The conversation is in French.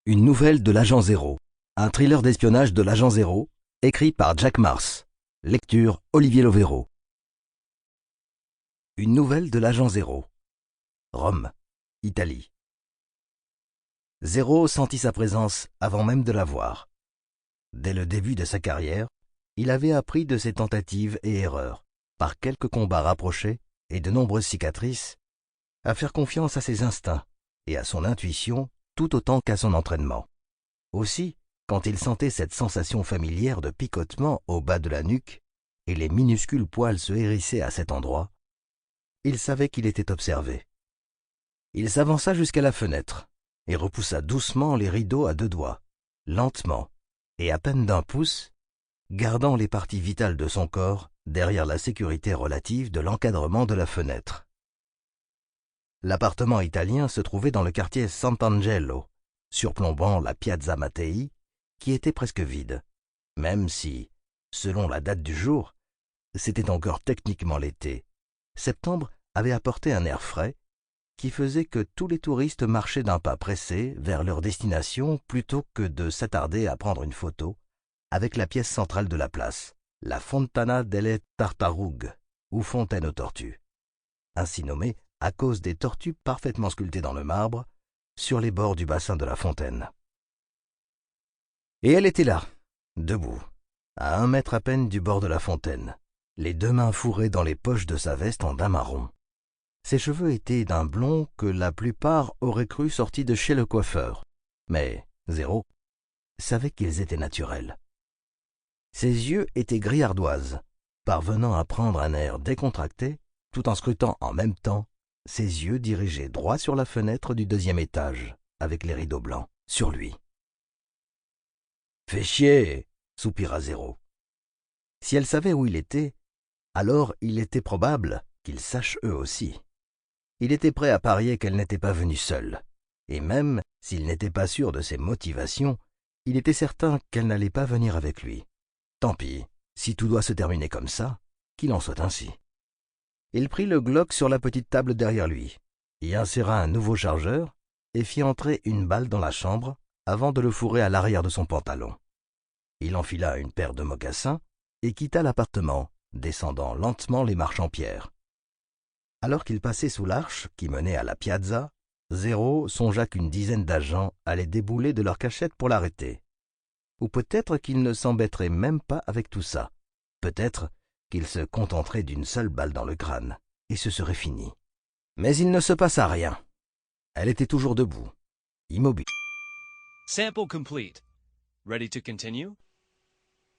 Une nouvelle de l'Agent Zéro. Un thriller d'espionnage de l'Agent Zéro, écrit par Jack Mars. Lecture Olivier Lovero. Une nouvelle de l'Agent Zéro. Rome, Italie. Zéro sentit sa présence avant même de la voir. Dès le début de sa carrière, il avait appris de ses tentatives et erreurs, par quelques combats rapprochés et de nombreuses cicatrices, à faire confiance à ses instincts et à son intuition tout autant qu'à son entraînement. Aussi, quand il sentait cette sensation familière de picotement au bas de la nuque et les minuscules poils se hérissaient à cet endroit, il savait qu'il était observé. Il s'avança jusqu'à la fenêtre et repoussa doucement les rideaux à deux doigts, lentement et à peine d'un pouce, gardant les parties vitales de son corps derrière la sécurité relative de l'encadrement de la fenêtre. L'appartement italien se trouvait dans le quartier Sant'Angelo, surplombant la Piazza Mattei, qui était presque vide, même si, selon la date du jour, c'était encore techniquement l'été. Septembre avait apporté un air frais qui faisait que tous les touristes marchaient d'un pas pressé vers leur destination plutôt que de s'attarder à prendre une photo avec la pièce centrale de la place, la Fontana delle Tartarughe, ou fontaine aux tortues, ainsi nommée à cause des tortues parfaitement sculptées dans le marbre sur les bords du bassin de la fontaine. Et elle était là, debout, à 1 mètre à peine du bord de la fontaine, les deux mains fourrées dans les poches de sa veste en daim marron. Ses cheveux étaient d'un blond que la plupart auraient cru sortis de chez le coiffeur, mais Zéro savait qu'ils étaient naturels. Ses yeux étaient gris ardoise, parvenant à prendre un air décontracté tout en scrutant en même temps ses yeux dirigés droit sur la fenêtre du 2e étage, avec les rideaux blancs, sur lui. « Fais chier !» soupira Zéro. Si elle savait où il était, alors il était probable qu'ils sachent eux aussi. Il était prêt à parier qu'elle n'était pas venue seule, et même s'il n'était pas sûr de ses motivations, il était certain qu'elle n'allait pas venir avec lui. Tant pis, si tout doit se terminer comme ça, qu'il en soit ainsi. Il prit le Glock sur la petite table derrière lui, y inséra un nouveau chargeur et fit entrer une balle dans la chambre avant de le fourrer à l'arrière de son pantalon. Il enfila une paire de mocassins et quitta l'appartement, descendant lentement les marches en pierre. Alors qu'il passait sous l'arche qui menait à la piazza, Zéro songea qu'une dizaine d'agents allaient débouler de leur cachette pour l'arrêter. Ou peut-être qu'ils ne s'embêteraient même pas avec tout ça. Peut-être qu'ils se contenteraient d'une seule balle dans le crâne, et ce serait fini. Mais il ne se passa rien. Elle était toujours debout, immobile. Sample complete. Ready to continue?